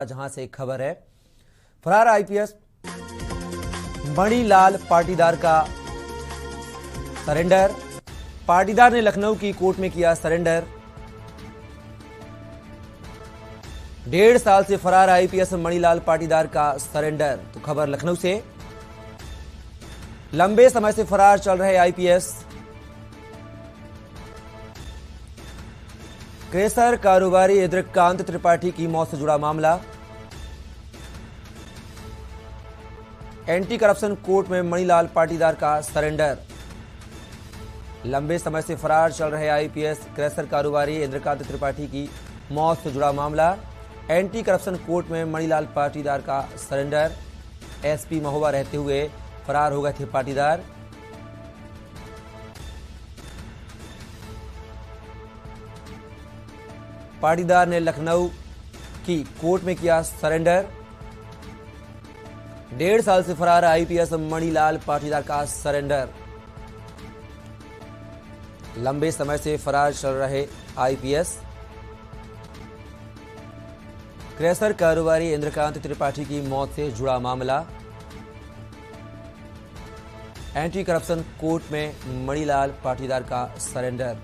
जहां से खबर है, फरार आईपीएस मणिलाल पाटीदार का सरेंडर। पाटीदार ने लखनऊ की कोर्ट में किया सरेंडर। 1.5 साल से फरार आईपीएस मणिलाल पाटीदार का सरेंडर। तो खबर लखनऊ से, लंबे समय से फरार चल रहे आईपीएस क्रेसर कारोबारी इंद्रकांत त्रिपाठी की मौत से जुड़ा मामला। एंटी करप्शन कोर्ट में मणिलाल पाटीदार का सरेंडर। लंबे समय से फरार चल रहे आईपीएस क्रेसर कारोबारी इंद्रकांत त्रिपाठी की मौत से जुड़ा मामला। एंटी करप्शन कोर्ट में मणिलाल पाटीदार का सरेंडर। एसपी महोबा रहते हुए फरार हो गए थे पाटीदार। पाटीदार ने लखनऊ की कोर्ट में किया सरेंडर। 1.5 साल से फरार आईपीएस मणिलाल पाटीदार का सरेंडर। लंबे समय से फरार चल रहे आईपीएस क्रेसर कारोबारी इंद्रकांत त्रिपाठी की मौत से जुड़ा मामला। एंटी करप्शन कोर्ट में मणिलाल पाटीदार का सरेंडर।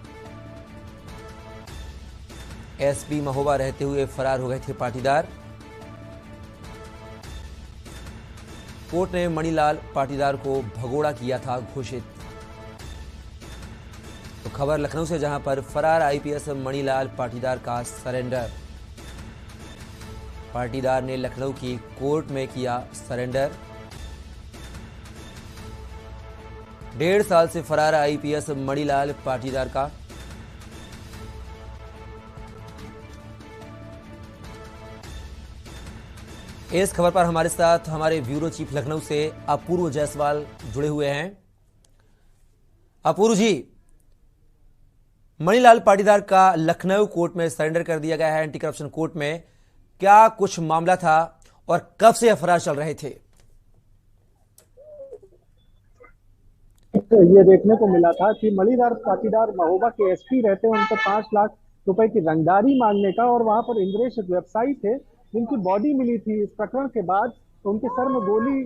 एसपी महोबा रहते हुए फरार हो गए थे पाटीदार। कोर्ट ने मणिलाल पाटीदार को भगोड़ा किया था घोषित। तो खबर लखनऊ से, जहां पर फरार आईपीएस मणिलाल पाटीदार का सरेंडर। पाटीदार ने लखनऊ की कोर्ट में किया सरेंडर। 1.5 साल से फरार आईपीएस मणिलाल पाटीदार का इस खबर पर हमारे साथ हमारे ब्यूरो चीफ लखनऊ से अपूर्व जायसवाल जुड़े हुए हैं। अपूर्व जी, मणिलाल पाटीदार का लखनऊ कोर्ट में सरेंडर कर दिया गया है एंटी करप्शन कोर्ट में। क्या कुछ मामला था और कब से फरार चल रहे थे? ये देखने को मिला था कि मणिलाल पाटीदार महोबा के एसपी रहते हैं, उनको 5 लाख रुपए की रंगदारी मांगने का, और वहां पर इंद्रेश एक व्यवसायी थे जिनकी बॉडी मिली थी इस प्रकरण के बाद। उनके सर में गोली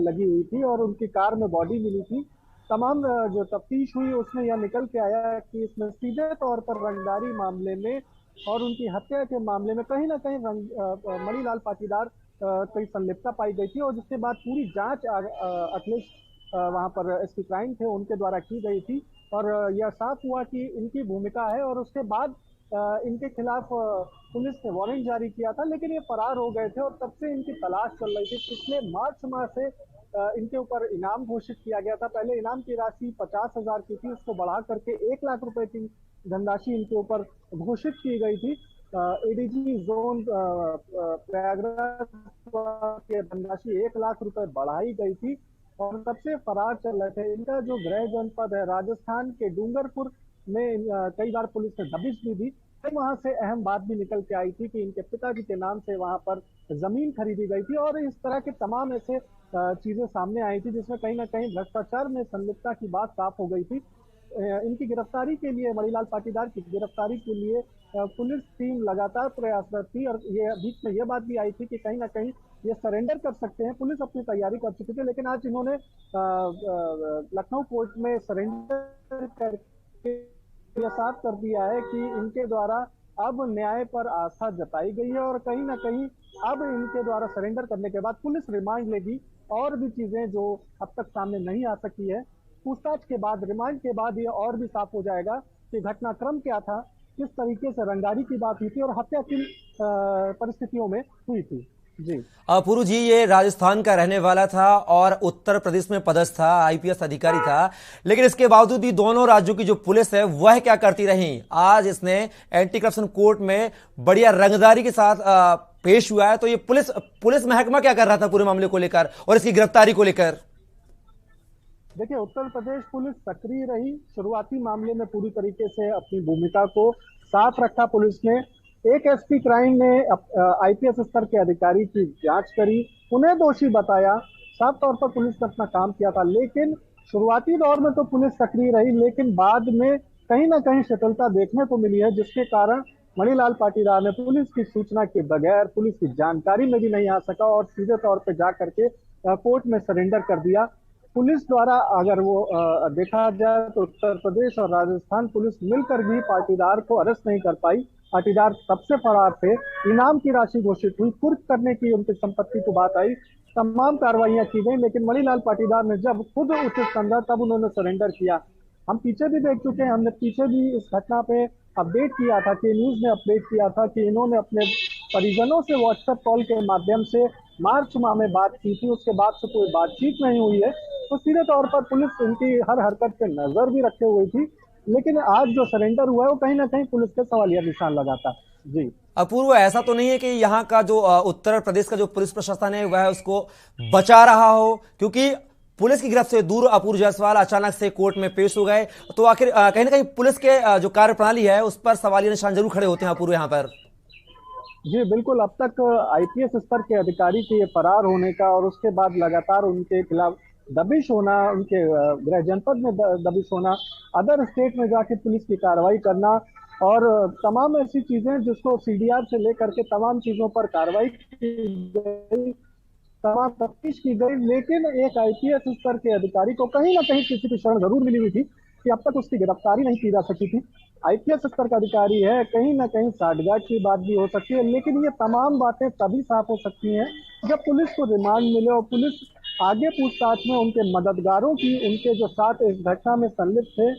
लगी हुई थी और उनकी कार में बॉडी मिली थी। तमाम जो तफ्तीश हुई उसमें यह निकल के आया कि इसमें सीधे तौर पर रंगदारी मामले में और उनकी हत्या के मामले में कहीं ना कहीं मणिलाल पाटीदार की संलिप्तता पाई गई थी, और जिसके बाद पूरी जांच अखिलेश वहां पर एसपी क्राइम थे उनके द्वारा की गई थी, और यह साफ हुआ कि इनकी भूमिका है। और उसके बाद इनके खिलाफ पुलिस ने वारंट जारी किया था, लेकिन ये फरार हो गए थे और तब से इनकी तलाश चल रही थी। पिछले मार्च माह से इनके ऊपर इनाम घोषित किया गया था। पहले इनाम की राशि 50,000 की थी, उसको बढ़ा करके 1 लाख रुपए की धनराशि इनके ऊपर घोषित की गई थी। एडीजी जोन प्रयागराज की धनराशि 1 लाख रुपए बढ़ाई गई थी और तब से फरार चल रहे थे। इनका जो गृह जनपद है राजस्थान के डूंगरपुर में कई बार पुलिस ने दबिश भी दी। वहां से अहम बात भी निकल के आई थी कि इनके पिताजी के नाम से वहां पर जमीन खरीदी गई थी, और इस तरह के तमाम ऐसे चीजें सामने आई थी जिसमें कहीं ना कहीं भ्रष्टाचार में संलिप्तता की बात साफ हो गई थी। इनकी गिरफ्तारी के लिए, मणिलाल पाटीदार की गिरफ्तारी के लिए पुलिस टीम लगातार प्रयासरत थी, और ये बीच में यह बात भी आई थी कि कहीं ना कहीं ये सरेंडर कर सकते हैं। पुलिस अपनी तैयारी कर चुकी थी, लेकिन आज इन्होंने लखनऊ कोर्ट में सरेंडर करके यह साफ कर दिया है कि इनके द्वारा अब न्याय पर आस्था जताई गई है, और कहीं ना कहीं अब इनके द्वारा सरेंडर करने के बाद पुलिस रिमांड लेगी। और भी चीजें जो अब तक सामने नहीं आ सकी है, पूछताछ के बाद, रिमांड के बाद ये और भी साफ हो जाएगा कि घटनाक्रम क्या था, किस तरीके से रंगदारी की बात हुई थी और हत्या किन परिस्थितियों में हुई थी। जी अपूर्व जी, ये राजस्थान का रहने वाला था और उत्तर प्रदेश में पदस्थ था, आईपीएस अधिकारी था, लेकिन इसके बावजूद भी दोनों राज्यों की जो पुलिस है वह क्या करती रही? आज इसने एंटी करप्शन कोर्ट में बढ़िया रंगदारी के साथ पेश हुआ है। तो ये पुलिस महकमा क्या कर रहा था पूरे मामले को लेकर और इसकी गिरफ्तारी को लेकर? देखिए, उत्तर प्रदेश पुलिस सक्रिय रही। शुरुआती मामले में पूरी तरीके से अपनी भूमिका को साफ रखा पुलिस ने। एक एसपी क्राइम ने आईपीएस स्तर के अधिकारी की जांच करी, उन्हें दोषी बताया। साफ तौर पर पुलिस ने अपना काम किया था, लेकिन शुरुआती दौर में तो पुलिस सक्रिय रही, लेकिन बाद में कहीं ना कहीं शिथिलता देखने को मिली है, जिसके कारण मणिलाल पाटीदार ने पुलिस की सूचना के बगैर, पुलिस की जानकारी में भी नहीं आ सका और सीधे तौर पे जा करके कोर्ट में सरेंडर कर दिया। पुलिस द्वारा अगर वो देखा जाए तो उत्तर प्रदेश और राजस्थान पुलिस मिलकर भी पाटीदार को अरेस्ट नहीं कर पाई। पाटीदार तब से फरार थे, इनाम की राशि घोषित हुई, कुर्क करने की उनकी संपत्ति को बात आई, तमाम कार्रवाइयां की गई, लेकिन मणिलाल पाटीदार ने जब खुद उचित समझा तब उन्होंने सरेंडर किया। हम पीछे भी देख चुके हैं, हमने पीछे भी इस घटना पे अपडेट किया था कि न्यूज ने अपडेट किया था कि इन्होंने अपने परिजनों से व्हाट्सएप कॉल के माध्यम से मार्च माह में बात की थी, उसके बाद से कोई बातचीत नहीं हुई है। तो सीधे तौर पर पुलिस इनकी हर हरकत पे नजर भी रखे हुई थी, लेकिन आज जो सरेंडर हुआ है वो कहीं ना कहीं पुलिस के सवालिया निशान लगाता। जी अपूर्व, ऐसा तो नहीं है कि यहाँ का जो उत्तर प्रदेश का जो पुलिस प्रशासन है वह उसको बचा रहा हो, क्योंकि पुलिस की गिरफ्त से दूर अपूर्व जायसवाल अचानक से कोर्ट में पेश हो गए, तो आखिर कहीं ना कहीं पुलिस के जो कार्यप्रणाली है उस पर सवालिया निशान जरूर खड़े होते हैं अपूर्व यहाँ पर। जी बिल्कुल, अब तक आईपीएस स्तर के अधिकारी के फरार होने का और उसके बाद लगातार उनके खिलाफ दबिश होना, उनके गृह जनपद में दबिश होना, अदर स्टेट में जाके पुलिस की कार्रवाई करना और तमाम ऐसी चीजें जिसको सीडीआर से लेकर के तमाम चीजों पर कार्रवाई की गई, तमाम तफ्तीश की गई, लेकिन एक आईपीएस स्तर के अधिकारी को कहीं ना कहीं किसी की शरण जरूर मिली हुई थी कि अब तक उसकी गिरफ्तारी नहीं की जा सकी थी। आईपीएस स्तर का अधिकारी है, कहीं ना कहीं साठगांठ की बात भी हो सकती है, लेकिन ये तमाम बातें तभी साफ हो सकती हैं जब पुलिस को रिमांड मिले और पुलिस आगे पूछताछ में उनके मददगारों की, उनके जो साथ इस घटना में संलिप्त थे,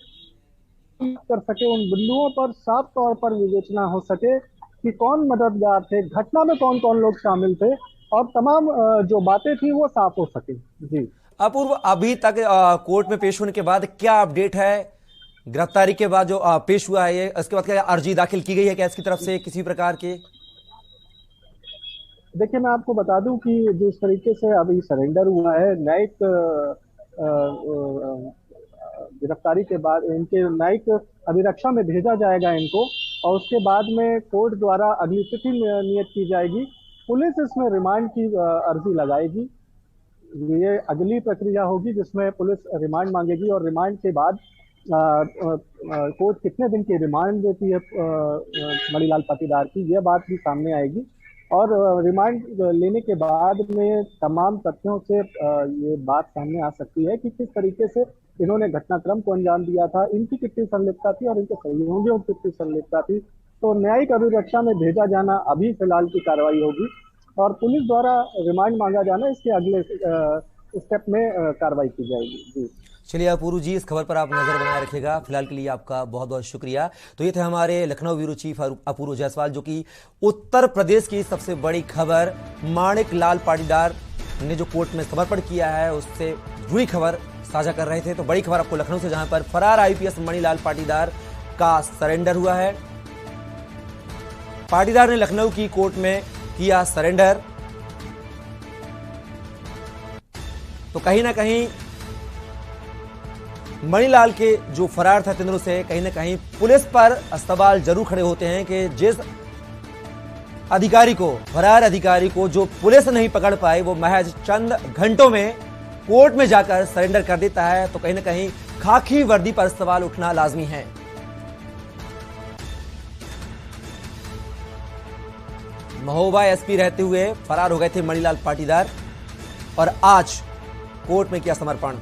कर सके, उन बिंदुओं पर साफ तौर पर विवेचना हो सके कि कौन मददगार थे, घटना में कौन कौन लोग शामिल थे और तमाम जो बातें थी वो साफ हो सके। जी अपूर्व, अभी तक कोर्ट में पेश होने के बाद क्या अपडेट है? गिरफ्तारी के बाद जो पेश हुआ है, ये इसके बाद क्या अर्जी दाखिल की गई है क्या इसकी तरफ से किसी प्रकार के? देखिए, मैं आपको बता दूं कि जिस तरीके से अभी सरेंडर हुआ है, न्यायिक गिरफ्तारी के बाद इनके न्यायिक अभिरक्षा में भेजा जाएगा इनको और उसके बाद में कोर्ट द्वारा अगली तिथि नियत की जाएगी। पुलिस इसमें रिमांड की अर्जी लगाएगी। ये अगली प्रक्रिया होगी जिसमें पुलिस रिमांड मांगेगी और रिमांड के बाद कोर्ट कितने दिन की रिमांड देती है मणिलाल पाटीदार की, यह बात भी सामने आएगी और रिमांड लेने के बाद में तमाम तथ्यों से ये बात सामने आ सकती है कि किस तरीके से इन्होंने घटनाक्रम को अंजाम दिया था, इनकी कितनी संलिप्तता थी और इनके सहयोगियों की कितनी संलिप्तता थी। तो न्यायिक अभिरक्षा में भेजा जाना अभी फिलहाल की कार्रवाई होगी और पुलिस द्वारा रिमांड मांगा जाना इसके अगले स्टेप में कार्रवाई की जाएगी। जी चलिए अपूर्व जी, इस खबर पर आप नजर बनाए रखिएगा। फिलहाल के लिए आपका बहुत बहुत शुक्रिया। तो ये थे हमारे लखनऊ ब्यूरो चीफ अपूर्व जायसवाल, जो कि उत्तर प्रदेश की सबसे बड़ी खबर माणिक लाल पाटीदार ने जो कोर्ट में समर्पण किया है उससे जुड़ी खबर साझा कर रहे थे। तो बड़ी खबर आपको लखनऊ से, जहां पर फरार आईपीएस मणिलाल पाटीदार का सरेंडर हुआ है। पाटीदार ने लखनऊ की कोर्ट में किया सरेंडर। तो कहीं ना कहीं मणिलाल के जो फरार था तिंद्रों से कहीं ना कहीं पुलिस पर सवाल जरूर खड़े होते हैं कि जिस अधिकारी को, फरार अधिकारी को जो पुलिस नहीं पकड़ पाई, वो महज चंद घंटों में कोर्ट में जाकर सरेंडर कर देता है। तो कहीं ना कहीं खाकी वर्दी पर सवाल उठना लाजमी है। महोबा एसपी रहते हुए फरार हो गए थे मणिलाल पाटीदार और आज कोर्ट में किया समर्पण।